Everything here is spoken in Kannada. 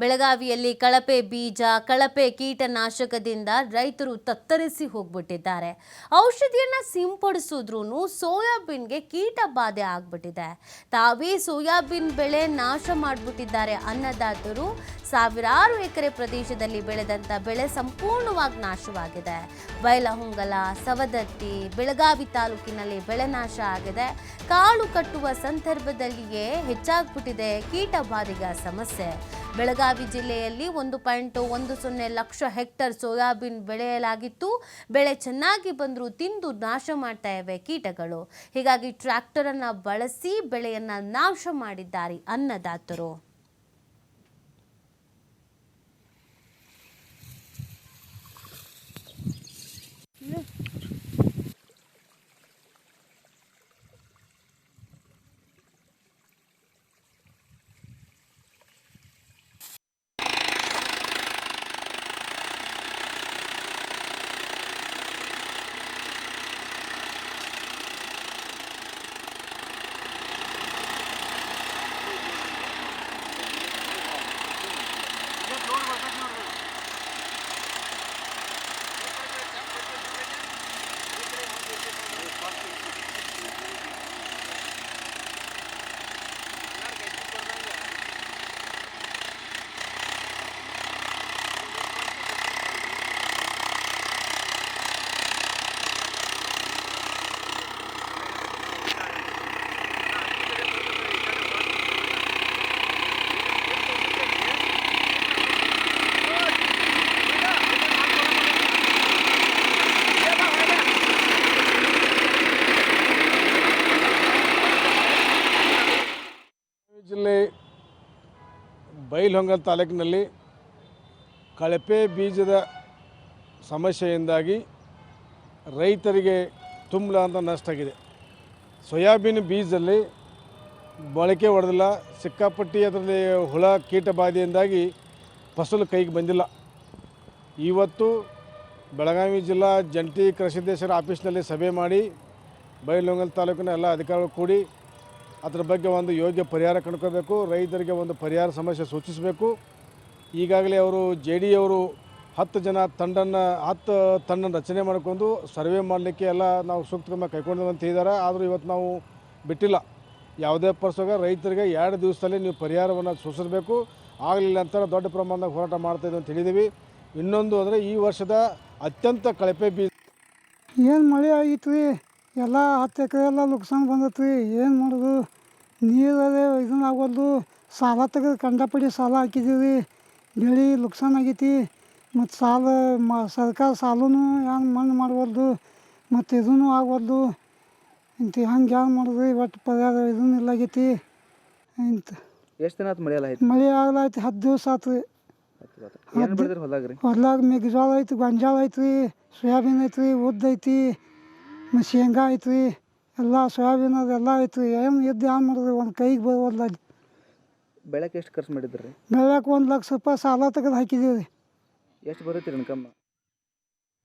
ಬೆಳಗಾವಿಯಲ್ಲಿ ಕಳಪೆ ಬೀಜ, ಕಳಪೆ ಕೀಟನಾಶಕದಿಂದ ರೈತರು ತತ್ತರಿಸಿ ಹೋಗ್ಬಿಟ್ಟಿದ್ದಾರೆ. ಔಷಧಿಯನ್ನ ಸಿಂಪಡಿಸಿದ್ರೂ ಸೋಯಾಬೀನ್ಗೆ ಕೀಟ ಬಾಧೆ ಆಗ್ಬಿಟ್ಟಿದೆ. ತಾವೇ ಸೋಯಾಬೀನ್ ಬೆಳೆ ನಾಶ ಮಾಡಿಬಿಟ್ಟಿದ್ದಾರೆ ಅನ್ನದಾತರು. ಸಾವಿರಾರು ಎಕರೆ ಪ್ರದೇಶದಲ್ಲಿ ಬೆಳೆದಂತ ಬೆಳೆ ಸಂಪೂರ್ಣವಾಗಿ ನಾಶವಾಗಿದೆ. ಬೈಲಹೊಂಗಲ, ಸವದತ್ತಿ, ಬೆಳಗಾವಿ ತಾಲೂಕಿನಲ್ಲಿ ಬೆಳೆ ನಾಶ ಆಗಿದೆ. ಕಾಳು ಕಟ್ಟುವ ಸಂದರ್ಭದಲ್ಲಿಯೇ ಹೆಚ್ಚಾಗ್ಬಿಟ್ಟಿದೆ ಕೀಟ ಬಾಧೆಯ ಸಮಸ್ಯೆ. ಬೆಳಗಾವಿ ಜಿಲ್ಲೆಯಲ್ಲಿ 1.10 ಲಕ್ಷ ಹೆಕ್ಟರ್ ಸೋಯಾಬೀನ್ ಬೆಳೆಯಲಾಗಿತ್ತು. ಬೆಳೆ ಚೆನ್ನಾಗಿ ಬಂದರೂ ತಿಂದು ನಾಶ ಮಾಡ್ತಾ ಇವೆ ಕೀಟಗಳು. ಹೀಗಾಗಿ ಟ್ರ್ಯಾಕ್ಟರ್ ಅನ್ನ ಬಳಸಿ ಬೆಳೆಯನ್ನ ನಾಶ ಮಾಡಿದ್ದಾರೆ ಅನ್ನದಾತರು. ಜಿಲ್ಲೆ ಬೈಲಹೊಂಗಲ ತಾಲೂಕಿನಲ್ಲಿ ಕಳಪೆ ಬೀಜದ ಸಮಸ್ಯೆಯಿಂದಾಗಿ ರೈತರಿಗೆ ತುಂಬಲಾರದ ನಷ್ಟ ಆಗಿದೆ. ಸೋಯಾಬೀನ್ ಬೀಜದಲ್ಲಿ ಮೊಳಕೆ ಹೊಡೆದಿಲ್ಲ, ಸಿಕ್ಕಾಪಟ್ಟಿ ಅದರಲ್ಲಿ ಹುಳ ಕೀಟ ಬಾಧೆಯಿಂದಾಗಿ ಫಸಲು ಕೈಗೆ ಬಂದಿಲ್ಲ. ಇವತ್ತು ಬೆಳಗಾವಿ ಜಿಲ್ಲಾ ಜಂಟಿ ಕೃಷಿ ನಿರ್ದೇಶಕರ ಆಫೀಸ್ನಲ್ಲಿ ಸಭೆ ಮಾಡಿ ಬೈಲಹೊಂಗಲ ತಾಲೂಕಿನ ಎಲ್ಲ ಅಧಿಕಾರಿಗಳು ಕೂಡಿ ಅದರ ಬಗ್ಗೆ ಒಂದು ಯೋಗ್ಯ ಪರಿಹಾರ ಕಂಡುಕೋಬೇಕು, ರೈತರಿಗೆ ಒಂದು ಪರಿಹಾರ ಸಮಸ್ಯೆ ಸೂಚಿಸಬೇಕು. ಈಗಾಗಲೇ ಅವರು JD ಅವರು 10 ತಂಡನ ರಚನೆ ಮಾಡಿಕೊಂಡು ಸರ್ವೆ ಮಾಡಲಿಕ್ಕೆ ಎಲ್ಲ ನಾವು ಸೂಕ್ತ ಕ್ರಮ ಕೈಗೊಂಡು ಅಂತ ಹೇಳಿದ್ದಾರೆ. ಆದರೂ ಇವತ್ತು ನಾವು ಬಿಟ್ಟಿಲ್ಲ. ಯಾವುದೇ ಪರ್ಸೋಗ ರೈತರಿಗೆ 2 ದಿವಸದಲ್ಲಿ ನೀವು ಪರಿಹಾರವನ್ನು ಸೂಚಿಸಬೇಕು. ಆಗಲಿಲ್ಲ ಅಂತ ದೊಡ್ಡ ಪ್ರಮಾಣದಾಗ ಹೋರಾಟ ಮಾಡ್ತಾಯಿದ್ದೀವಿ ಅಂತ ಹೇಳಿದ್ದೀವಿ. ಇನ್ನೊಂದು ಅಂದರೆ ಈ ವರ್ಷದ ಅತ್ಯಂತ ಕಳಪೆ ಬೀಜ ಏನು ಮಳೆ ಆಗಿತ್ತು ರೀ, ಎಲ್ಲ 10 ಎಕರೆ ಎಲ್ಲ ನುಕ್ಸಾನ್ ಬಂದೈತೆ ರೀ. ಏನು ಮಾಡೋದು, ನೀರದೇ ಇದನ್ನ ಆಗೋದು. ಸಾಲ ತೆಗೆದು ಕಂಡಪಡಿ ಸಾಲ ಹಾಕಿದ್ದೀವಿ ರೀ, ಬೆಳೆ ನುಕ್ಸಾನ್ ಆಗೈತಿ. ಮತ್ತು ಸರ್ಕಾರ ಸಾಲೂ ಹೆಂಗೆ ಮಣ್ಣು ಮಾಡ್ವಲ್ದು, ಮತ್ತು ಇದೂ ಆಗ್ವಲ್ದು. ಇಂತ ಹಂಗೆ ಏನು ಮಾಡೋದು ರೀ, ಒಟ್ಟು ಪರಿಹಾರ ಇದೂ ಇಲ್ಲಾಗೈತಿ. ಇಂತ ಎಷ್ಟು ದಿನ ಆಯ್ತು ಮಳೆ ಆಗಲಾಯ್ತು? 10 ದಿವಸ ಆಯ್ತು ರೀ. ಹೊಲ್ದಾಗ ಮೆಕ್ಕೆಜೋಳ ಐತಿ, ಗೊಂಜಾಳ ಐತಿ ರೀ, ಸೋಯಾಬೀನ್ ಐತಿ ರೀ, ಉದ್ದು ಐತಿ, ಮತ್ತು ಶೇಂಗಾ ಐತಿ ರೀ, ಎಲ್ಲ ಸೋಯಾಬೀನ್ ಅದೆಲ್ಲ ಐತಿ ರೀ. ಏನು ಇದ್ದು ಏನು ಮಾಡಿದ್ರಿ, ಒಂದು ಕೈಗೆ ಬರೋಲ್ಲ. ಬೆಳೆಗೆ ಎಷ್ಟು ಖರ್ಚು ಮಾಡಿದ್ರಿ? ಬೆಳೆಗೆ 1 ಲಕ್ಷ ರೂಪಾಯಿ ಸಾಲ ತೆಗೆದು ಹಾಕಿದ್ದೀವಿ ರೀ. ಎಷ್ಟು ಬರುತ್ತೆ ಇನ್ಕಮ್?